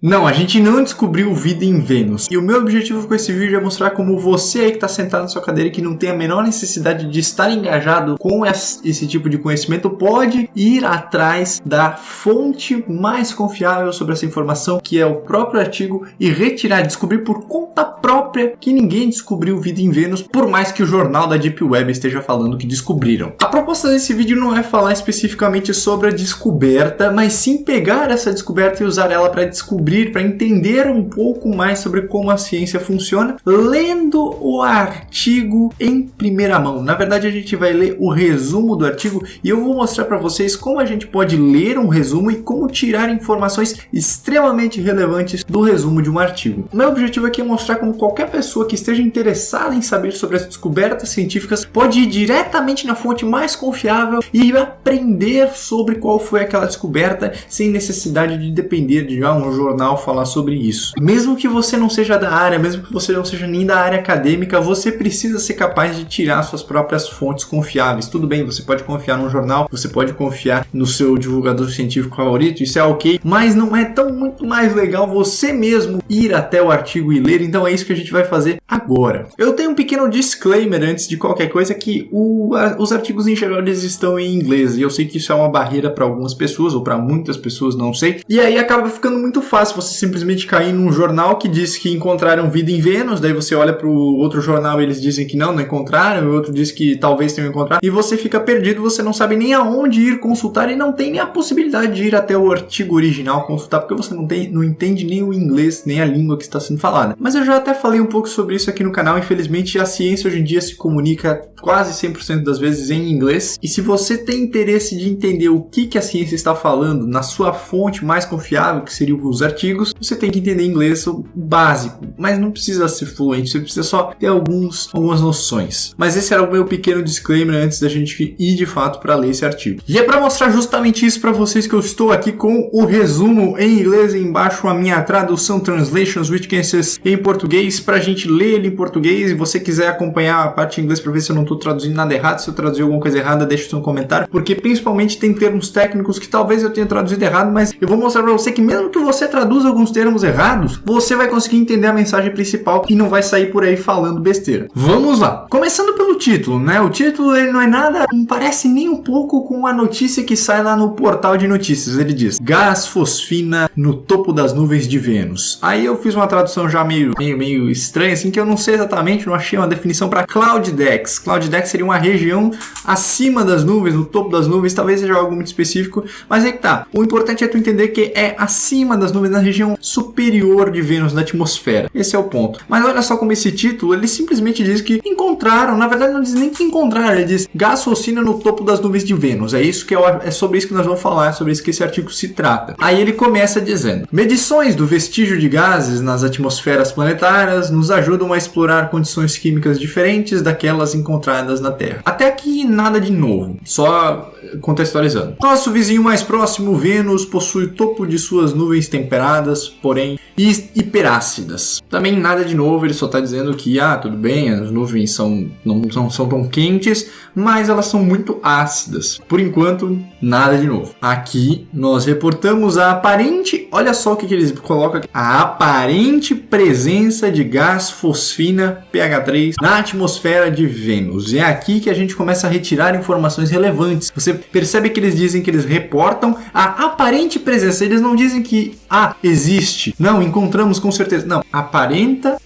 Não, a gente não descobriu vida em Vênus. E o meu objetivo com esse vídeo é mostrar como você aí que está sentado na sua cadeira e que não tem a menor necessidade de estar engajado com esse tipo de conhecimento pode ir atrás da fonte mais confiável sobre essa informação, que é o próprio artigo, e descobrir por conta própria que ninguém descobriu vida em Vênus, por mais que o jornal da Deep Web esteja falando que descobriram. A proposta desse vídeo não é falar especificamente sobre a descoberta, mas sim pegar essa descoberta e usar ela para descobrir, para entender um pouco mais sobre como a ciência funciona, lendo o artigo em primeira mão. Na verdade, a gente vai ler o resumo do artigo e eu vou mostrar para vocês como a gente pode ler um resumo e como tirar informações extremamente relevantes do resumo de um artigo. Meu objetivo aqui é mostrar como qualquer pessoa que esteja interessada em saber sobre as descobertas científicas pode ir diretamente na fonte mais confiável e aprender sobre qual foi aquela descoberta sem necessidade de depender de um jornal falar sobre isso. Mesmo que você não seja da área, mesmo que você não seja nem da área acadêmica, você precisa ser capaz de tirar suas próprias fontes confiáveis. Tudo bem, você pode confiar num jornal, você pode confiar no seu divulgador científico favorito, isso é ok, mas não é muito mais legal você mesmo ir até o artigo e ler, então é isso que a gente vai fazer agora. Eu tenho um pequeno disclaimer antes de qualquer coisa, que os artigos em geral eles estão em inglês, e eu sei que isso é uma barreira para algumas pessoas, ou para muitas pessoas, não sei, e aí acaba ficando muito fácil você simplesmente cair num jornal que diz que encontraram vida em Vênus, daí você olha para o outro jornal e eles dizem que não encontraram, e o outro diz que talvez tenham encontrado, e você fica perdido, você não sabe nem aonde ir consultar e não tem nem a possibilidade de ir até o artigo original consultar, porque você não entende nem o inglês, nem a língua que está sendo falada. Mas eu já até falei um pouco sobre isso aqui no canal. Infelizmente a ciência hoje em dia se comunica quase 100% das vezes em inglês, e se você tem interesse de entender o que a ciência está falando na sua fonte mais confiável, que seriam os artigos, você tem que entender inglês básico, mas não precisa ser fluente, você precisa só ter algumas noções. Mas esse era o meu pequeno disclaimer antes da gente ir de fato para ler esse artigo. E é para mostrar justamente isso para vocês que eu estou aqui com o resumo em inglês e embaixo a minha tradução Translations which cases em português, para a gente ler ele em português. E você quiser acompanhar a parte em inglês para ver se eu não estou traduzindo nada errado, se eu traduzi alguma coisa errada, deixa o seu comentário, porque principalmente tem termos técnicos que talvez eu tenha traduzido errado, mas eu vou mostrar para você que mesmo que você traduza alguns termos errados, você vai conseguir entender a mensagem principal e não vai sair por aí falando besteira. Vamos lá! Começando pelo título, né? O título ele não é nada, não parece nem um pouco com a notícia que sai lá no portal de notícias. Ele diz: gás fosfina no topo das nuvens de Vênus. Aí eu fiz uma tradução já meio estranha, assim, que eu não sei exatamente, não achei uma definição para Cloud Decks. Cloud Decks seria uma região acima das nuvens, no topo das nuvens, talvez seja algo muito específico, mas aí que tá. O importante é tu entender que é acima das nuvens, na região superior de Vênus, na atmosfera. Esse é o ponto. Mas olha só como esse título, ele simplesmente diz que encontraram, na verdade não diz nem que encontraram, ele diz gás fosfina no topo das nuvens de Vênus. É sobre isso que nós vamos falar, é sobre isso que esse artigo se trata. Aí ele começa dizendo: medições do vestígio de gases nas atmosferas planetárias nos ajudam a explorar condições químicas diferentes daquelas encontradas na Terra. Até aqui nada de novo, só contextualizando. Nosso vizinho mais próximo, Vênus, possui o topo de suas nuvens temperadas, porém hiperácidas. Também nada de novo, ele só está dizendo que, tudo bem, as nuvens não são tão quentes, mas elas são muito ácidas. Por enquanto, nada de novo. Aqui nós reportamos a aparente, olha só o que eles colocam aqui, a aparente presença de gás fosfina pH3 na atmosfera de Vênus. É aqui que a gente começa a retirar informações relevantes. Você percebe que eles dizem que eles reportam a aparente presença, eles não dizem que existe. Não, encontramos com certeza. Não, aparenta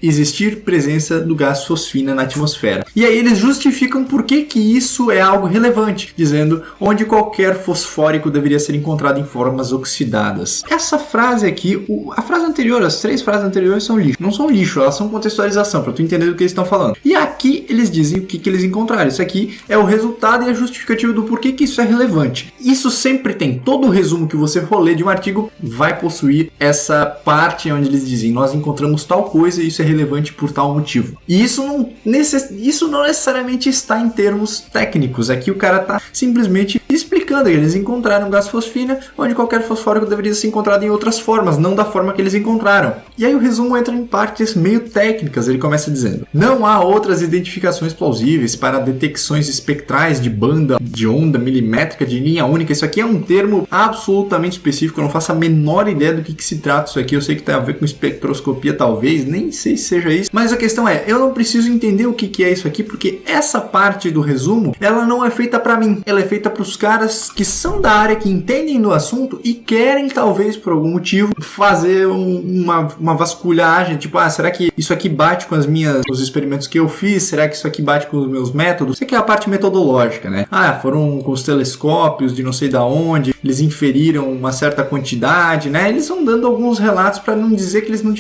existir presença do gás fosfina na atmosfera. E aí eles justificam por que isso é algo relevante, dizendo onde qualquer fosfórico deveria ser encontrado em formas oxidadas. Essa frase aqui, a frase anterior, as 3 frases anteriores são lixo. Não são lixo, elas são contextualização, para tu entender do que eles estão falando. E aqui eles dizem o que eles encontraram. Isso aqui é o resultado e a justificativa do porquê que isso é relevante. Isso sempre tem. Todo o resumo que você for ler de um artigo vai possuir essa parte onde eles dizem: nós encontramos tal coisa e isso é relevante por tal motivo. E isso não necessariamente está em termos técnicos. Aqui o cara está simplesmente explicando que eles encontraram gás fosfina onde qualquer fosfórico deveria ser encontrado em outras formas, não da forma que eles encontraram. E aí o resumo entra em partes meio técnicas. Ele começa dizendo: não há outras identificações plausíveis para detecções espectrais de banda de onda milimétrica de linha única. Isso aqui é um termo absolutamente específico, eu não faço a menor menor ideia do que se trata isso aqui. Eu sei que tem a ver com espectroscopia, talvez, nem sei se seja isso, mas a questão é, eu não preciso entender o que é isso aqui, porque essa parte do resumo, ela não é feita para mim, ela é feita para os caras que são da área, que entendem do assunto e querem, talvez, por algum motivo, fazer uma vasculhagem, tipo, será que isso aqui bate com os experimentos que eu fiz? Será que isso aqui bate com os meus métodos? Isso aqui é a parte metodológica, né? Foram com os telescópios de não sei da onde, eles inferiram uma certa quantidade, né? Eles vão dando alguns relatos para não dizer que eles não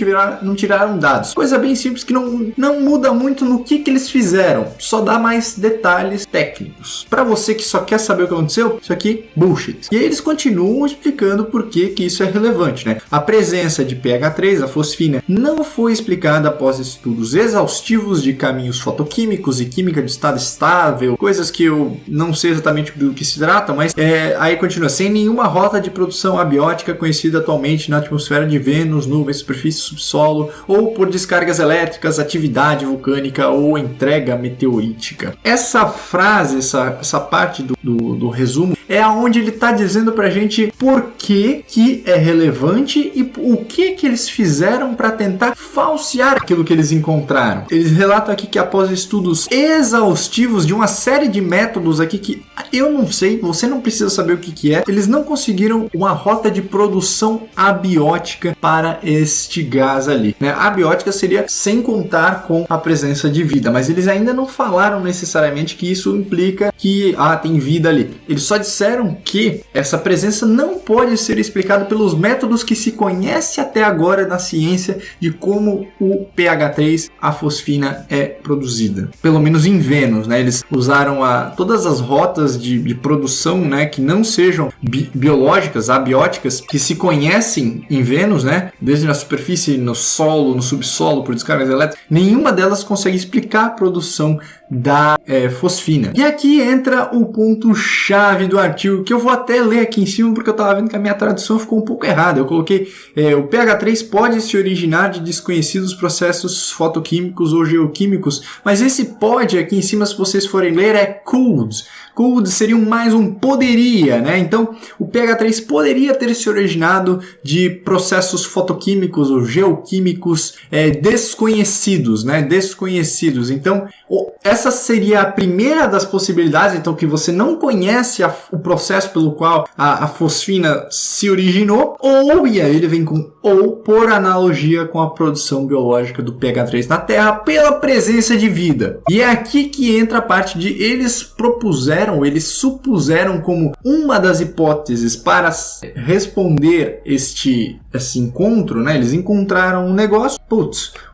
tiraram dados. Coisa bem simples que não muda muito no que eles fizeram, só dá mais detalhes técnicos. Para você que só quer saber o que aconteceu, isso aqui, bullshit. E aí eles continuam explicando por que isso é relevante, né? A presença de pH3, a fosfina, não foi explicada após estudos exaustivos de caminhos fotoquímicos e química de estado estável, coisas que eu não sei exatamente do que se trata, mas aí continua, sem nenhuma rota de produção abiótica conhecida atualmente na atmosfera de Vênus, nuvens, superfície, subsolo, ou por descargas elétricas, atividade vulcânica ou entrega meteorítica. Essa frase, essa parte do resumo, é aonde ele está dizendo pra gente por que é relevante e o que eles fizeram para tentar falsear aquilo que eles encontraram. Eles relatam aqui que após estudos exaustivos de uma série de métodos aqui que eu não sei, você não precisa saber o que é, eles não conseguiram uma rota de produção abiótica para este gás ali, né? Abiótica seria sem contar com a presença de vida, mas eles ainda não falaram necessariamente que isso implica que tem vida ali. Eles só disseram que essa presença não pode ser explicada pelos métodos que se conhece até agora na ciência de como o pH3, a fosfina, é produzida. Pelo menos em Vênus, né? Eles usaram todas as rotas de produção, né, que não sejam biológicas, abióticas, que se conhecem em Vênus, né? Desde na superfície, no solo, no subsolo, por descargas elétricas. Nenhuma delas consegue explicar a produção da fosfina. E aqui entra o ponto-chave do artigo, que eu vou até ler aqui em cima, porque eu estava vendo que a minha tradução ficou um pouco errada. Eu coloquei, o pH3 pode se originar de desconhecidos processos fotoquímicos ou geoquímicos, mas esse pode aqui em cima, se vocês forem ler, é could. Could seria mais um poderia, né? Então, o pH3 poderia ter se originado de processos fotoquímicos ou geoquímicos desconhecidos, né? Desconhecidos. Então, essa seria a primeira das possibilidades, então, que você não conhece o processo pelo qual a fosfina se originou, e aí ele vem com por analogia com a produção biológica do pH3 na Terra pela presença de vida. E é aqui que entra a parte de eles supuseram como uma das hipóteses para responder esse encontro, né? Eles encontraram um negócio,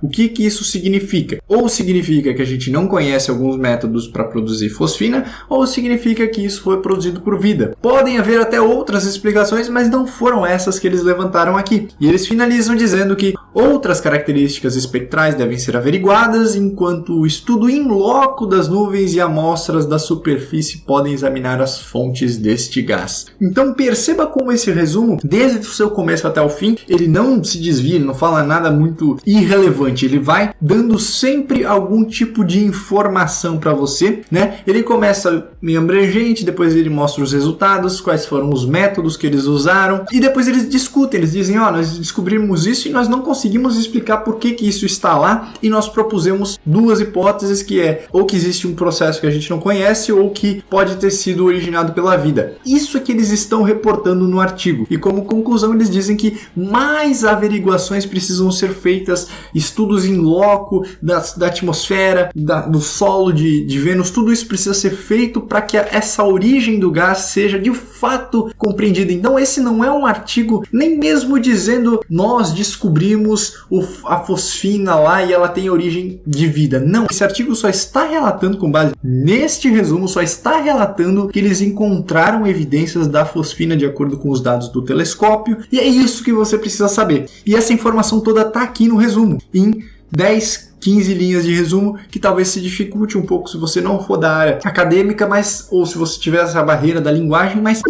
o que isso significa? Ou significa que a gente não conhece alguns métodos para produzir fosfina, ou significa que isso foi produzido por vida. Podem haver até outras explicações, mas não foram essas que eles levantaram aqui. E eles finalizam dizendo que outras características espectrais devem ser averiguadas, enquanto o estudo in loco das nuvens e amostras da superfície podem examinar as fontes deste gás. Então perceba como esse resumo, desde o seu começo até o fim, ele não se desvia, ele não fala nada muito irrelevante, ele vai dando sempre algum tipo de informação para você, né? Ele começa meio abrangente, depois ele mostra os resultados, quais foram os métodos que eles usaram, e depois eles discutem, eles dizem, nós descobrimos isso e nós não conseguimos explicar por que isso está lá, e nós propusemos duas hipóteses, que ou que existe um processo que a gente não conhece, ou que pode ter sido originado pela vida. Isso é que eles estão reportando no artigo, e como conclusão eles dizem que mais averiguações precisam ser feitas, estudos in loco da atmosfera, do solo de Vênus, tudo isso precisa ser feito para que essa origem do gás seja de fato compreendida. Então esse não é um artigo nem mesmo dizendo nós descobrimos a fosfina lá e ela tem origem de vida. Não, esse artigo só está relatando, com base neste resumo, só está relatando que eles encontraram evidências da fosfina de acordo com os dados do telescópio, e é isso que você precisa saber. E essa informação toda está aqui no resumo, em 10 15 linhas de resumo, que talvez se dificulte um pouco se você não for da área acadêmica, mas ou se você tiver essa barreira da linguagem, mas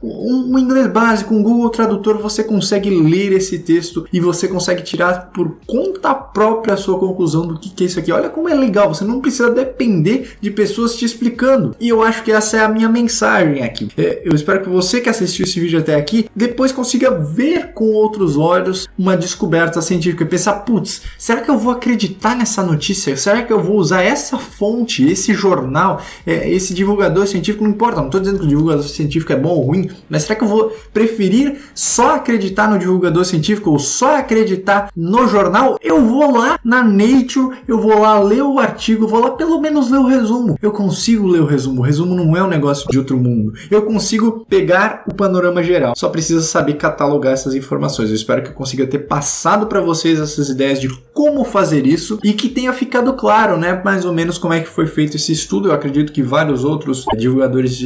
um inglês básico, um Google Tradutor, você consegue ler esse texto e você consegue tirar por conta própria a sua conclusão do que é isso aqui. Olha como é legal, você não precisa depender de pessoas te explicando. E eu acho que essa é a minha mensagem aqui. Eu espero que você que assistiu esse vídeo até aqui, depois consiga ver com outros olhos uma descoberta científica e pensar, putz, será que eu vou acreditar nessa notícia? Será que eu vou usar essa fonte, esse jornal, esse divulgador científico? Não importa, não estou dizendo que o divulgador científico é bom ou ruim, mas será que eu vou preferir só acreditar no divulgador científico ou só acreditar no jornal? Eu vou lá na Nature, eu vou lá ler o artigo, vou lá pelo menos ler o resumo. Eu consigo ler o resumo não é um negócio de outro mundo. Eu consigo pegar o panorama geral, só precisa saber catalogar essas informações. Eu espero que eu consiga ter passado para vocês essas ideias de como fazer isso e que tenha ficado claro, né, mais ou menos como é que foi feito esse estudo. Eu acredito que vários outros divulgadores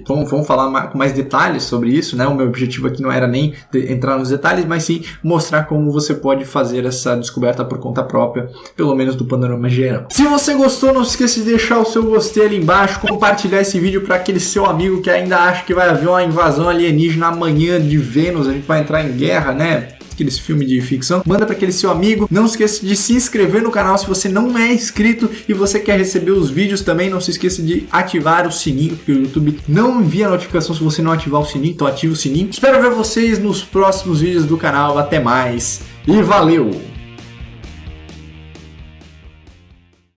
vão falar com mais detalhes sobre isso, né? O meu objetivo aqui não era nem entrar nos detalhes, mas sim mostrar como você pode fazer essa descoberta por conta própria, pelo menos do panorama geral. Se você gostou, não se esqueça de deixar o seu gostei ali embaixo, compartilhar esse vídeo para aquele seu amigo que ainda acha que vai haver uma invasão alienígena amanhã de Vênus, a gente vai entrar em guerra, né? Aqueles filmes de ficção, manda para aquele seu amigo. Não se esqueça de se inscrever no canal se você não é inscrito e você quer receber os vídeos também. Não se esqueça de ativar o sininho, porque o YouTube não envia notificação se você não ativar o sininho, então ative o sininho. Espero ver vocês nos próximos vídeos do canal. Até mais e valeu!